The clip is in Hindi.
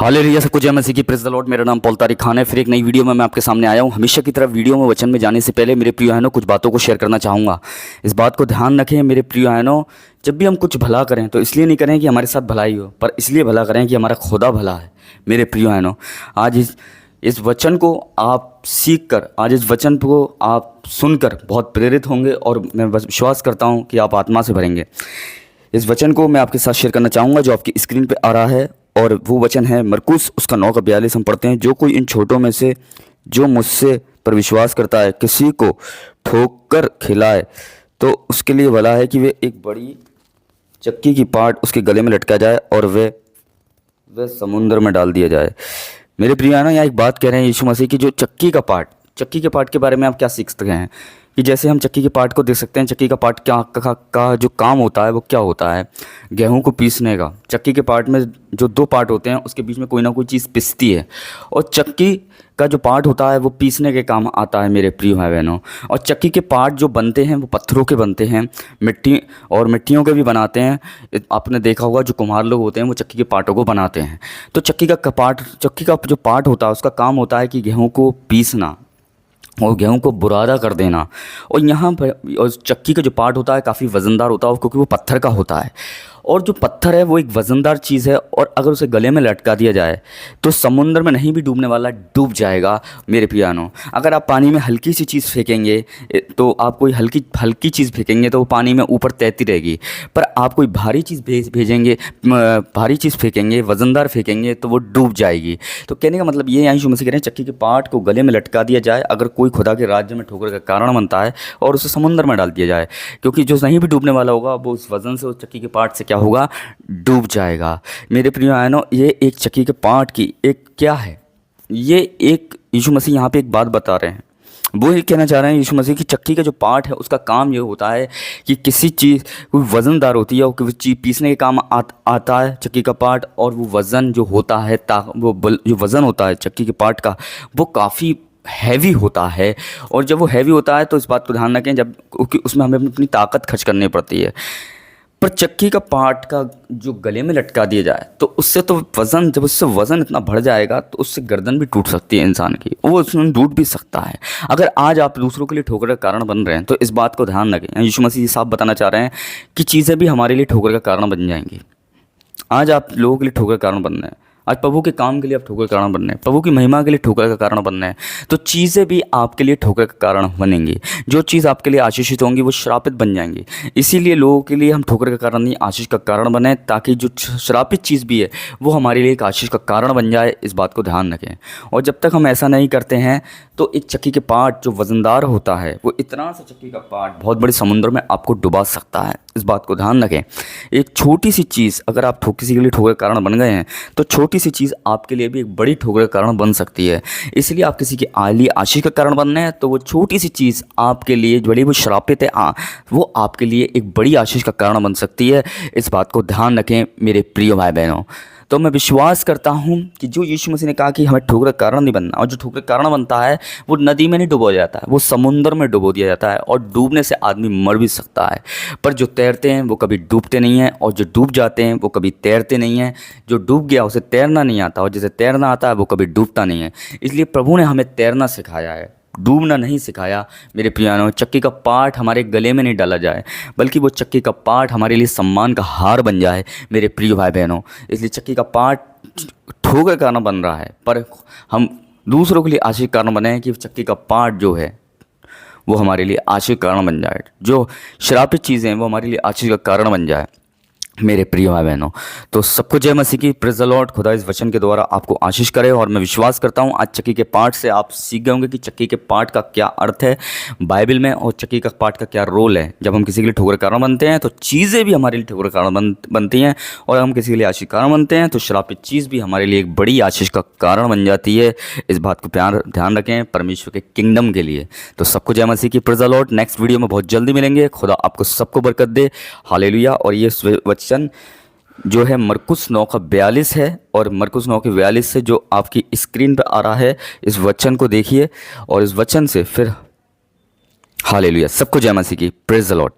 हालेलुया, सबको जय मसीह की, प्रेज़ द लॉर्ड। मेरा नाम पॉल तारिक खान है। फिर एक नई वीडियो में मैं आपके सामने आया हूँ। हमेशा की तरह वीडियो में वचन में जाने से पहले मेरे प्रिय बहनों कुछ बातों को शेयर करना चाहूँगा। इस बात को ध्यान रखें मेरे प्रिय बहनों, जब भी हम कुछ भला करें तो इसलिए नहीं करें कि हमारे साथ भलाई हो, पर इसलिए भला करें कि हमारा खुदा भला है। मेरे प्रिय बहनों, आज इस वचन को आप सीख कर, आज इस वचन को आप सुनकर बहुत प्रेरित होंगे और मैं विश्वास करता हूँ कि आप आत्मा से भरेंगे। इस वचन को मैं आपके साथ शेयर करना चाहूँगा जो आपकी स्क्रीन पे आ रहा है, और वो वचन है मरकुस उसका 9:42। हम पढ़ते हैं, जो कोई इन छोटों में से जो मुझसे पर विश्वास करता है किसी को ठोकर खिलाए तो उसके लिए भला है कि वे एक बड़ी चक्की की पाट उसके गले में लटका जाए और वे समुद्र में डाल दिया जाए। मेरे प्रिय ना, यहाँ एक बात कह रहे हैं यीशु मसीह की, जो चक्की के पार्ट के बारे में आप क्या सीख सकते हैं कि जैसे हम चक्की के पार्ट को देख सकते हैं। चक्की का पार्ट का जो काम होता है वो क्या होता है, गेहूं को पीसने का। चक्की के पार्ट में जो दो पार्ट होते हैं उसके बीच में कोई ना कोई चीज़ पिसती है, और चक्की का जो पार्ट होता है वो पीसने के काम आता है मेरे प्रिय भाई बहनों। और चक्की के पार्ट जो बनते हैं वो पत्थरों के बनते हैं, मिट्टियों के भी बनाते हैं। आपने देखा होगा जो कुम्हार लोग होते हैं वो चक्की के पार्टों को बनाते हैं। तो चक्की का जो पार्ट होता है उसका काम होता है कि गेहूँ को पीसना और गेहूं को बुरादा कर देना। और यहाँ पर और चक्की का जो पार्ट होता है काफ़ी वज़नदार होता है क्योंकि वो पत्थर का होता है, और जो पत्थर है वो एक वज़नदार चीज़ है, और अगर उसे गले में लटका दिया जाए तो समुद्र में नहीं भी डूबने वाला डूब जाएगा। मेरे प्यानो, अगर आप पानी में हल्की सी चीज़ फेंकेंगे तो आप कोई हल्की चीज़ फेंकेंगे तो वो पानी में ऊपर तैरती रहेगी, पर आप कोई भारी चीज़ भारी चीज़ फेंकेंगे, वज़नदार फेंकेंगे तो वो डूब जाएगी। तो कहने का मतलब ये यीशु मसीह कह रहे हैं, चक्की के पार्ट को गले में लटका दिया जाए अगर कोई खुदा के राज्य में ठोकर का कारण बनता है, और उसे समुद्र में डाल दिया जाए, क्योंकि जो नहीं भी डूबने वाला होगा वो उस वज़न से, उस चक्की के पार्ट से क्या होगा, डूब जाएगा। मेरे प्रिय भाइयों, ये एक चक्की के पार्ट की एक क्या है, ये एक यीशु मसीह यहाँ पे एक बात बता रहे हैं। वो ये कहना चाह रहे हैं यीशु मसीह की, चक्की का जो पार्ट है उसका काम ये होता है कि किसी चीज़ कोई वज़नदार होती है और कोई चीज़ पीसने के काम आता है चक्की का पार्ट, और वो वज़न जो होता है जो वज़न होता है चक्की के पार्ट का वो काफ़ी हैवी होता है। और जब वो हैवी होता है तो इस बात को ध्यान रखें, जब क्योंकि उसमें हमें अपनी ताकत खर्च करनी पड़ती है। पर चक्की का पार्ट का जो गले में लटका दिया जाए तो उससे तो जब उससे वज़न इतना बढ़ जाएगा तो उससे गर्दन भी टूट सकती है इंसान की, वो उसमें टूट भी सकता है। अगर आज आप दूसरों के लिए ठोकर का कारण बन रहे हैं तो इस बात को ध्यान रखें। यीशु मसीह साफ बताना चाह रहे हैं कि चीज़ें भी हमारे लिए ठोकर का कारण बन जाएंगी। आज आप लोगों के लिए ठोकर का कारण बन रहे हैं, आज प्रभु के काम के लिए आप ठोकर का कारण बन रहे हैं, प्रभु की महिमा के लिए ठोकर का कारण बन रहे हैं, तो चीज़ें भी आपके लिए ठोकर का कारण बनेंगी। जो चीज़ आपके लिए आशीषित होंगी वो श्रापित बन जाएंगी। इसीलिए लोगों के लिए हम ठोकर का कारण नहीं, आशीष का कारण बने, ताकि जो श्रापित चीज़ भी है वो हमारे लिए एक आशीष का कारण बन जाए। इस बात को ध्यान रखें। और जब तक हम ऐसा नहीं करते हैं तो एक चक्की के पार्ट जो वज़नदार होता है, वो इतना सा चक्की का पार्ट बहुत बड़े समुद्र में आपको डुबा सकता है। इस बात को ध्यान रखें। एक छोटी सी चीज़ अगर आप किसी के लिए ठोकर का कारण बन गए हैं तो छोटी सी चीज़ आपके लिए भी एक बड़ी ठोकर का कारण बन सकती है। इसलिए आप किसी के लिए आशीष का कारण बन रहे हैं तो वो छोटी सी चीज़ आपके लिए बड़ी वो श्रापित है, वो आपके लिए एक बड़ी आशीष का कारण बन सकती है। इस बात को ध्यान रखें मेरे प्रिय भाई बहनों। तो मैं विश्वास करता हूँ कि जो यीशु मसीह ने कहा कि हमें ठोकर का कारण नहीं बनना, और जो ठोकर का कारण बनता है वो नदी में नहीं डुबो जाता है, वो समुद्र में डुबो दिया जाता है, और डूबने से आदमी मर भी सकता है। पर जो तैरते हैं वो कभी डूबते नहीं हैं, और जो डूब जाते हैं वो कभी तैरते नहीं हैं। जो डूब गया उसे तैरना नहीं आता, और जिसे तैरना आता है वो कभी डूबता नहीं है। इसलिए प्रभु ने हमें तैरना सिखाया है, डूबना नहीं सिखाया। मेरे प्रियानो, चक्की का पार्ट हमारे गले में नहीं डाला जाए, बल्कि वो चक्की का पार्ट हमारे लिए सम्मान का हार बन जाए मेरे प्रिय भाई बहनों। इसलिए चक्की का पार्ट ठोकर कारण बन रहा है, पर हम दूसरों के लिए आशीष कारण बने कि चक्की का पार्ट जो है वो हमारे लिए आशीष कारण बन जाए। जो श्रापित चीज़ें हैं वो हमारे लिए आशीष का कारण बन जाए मेरे प्रिय भाई बहनों। तो सबको जय मसीह की, प्रेज़ द लॉर्ड। खुदा इस वचन के द्वारा आपको आशीष करे, और मैं विश्वास करता हूँ आज चक्की के पार्ट से आप सीख गए होंगे कि चक्की के पार्ट का क्या अर्थ है बाइबल में, और चक्की का पार्ट का क्या रोल है। जब हम किसी के लिए ठोकर कारण बनते हैं तो चीज़ें भी हमारे लिए ठोकर कारण बनती हैं, और हम किसी के लिए आशीष कारण बनते हैं तो श्रापित चीज़ भी हमारे लिए एक बड़ी आशीष का कारण बन जाती है। इस बात को ध्यान रखें परमेश्वर के किंगडम के लिए। तो सबको जय मसीह की, praise the Lord. Next video में बहुत जल्दी मिलेंगे। खुदा आपको सबको बरकत दे। हालेलुया। और ये वचन जो है मरकुस 9:42 है, और मरकुस 9:42 से जो आपकी स्क्रीन पर आ रहा है, इस वचन को देखिए और इस वचन से फिर हालेलुया। सबको जय मसीह की, प्रेज़ द लॉर्ड।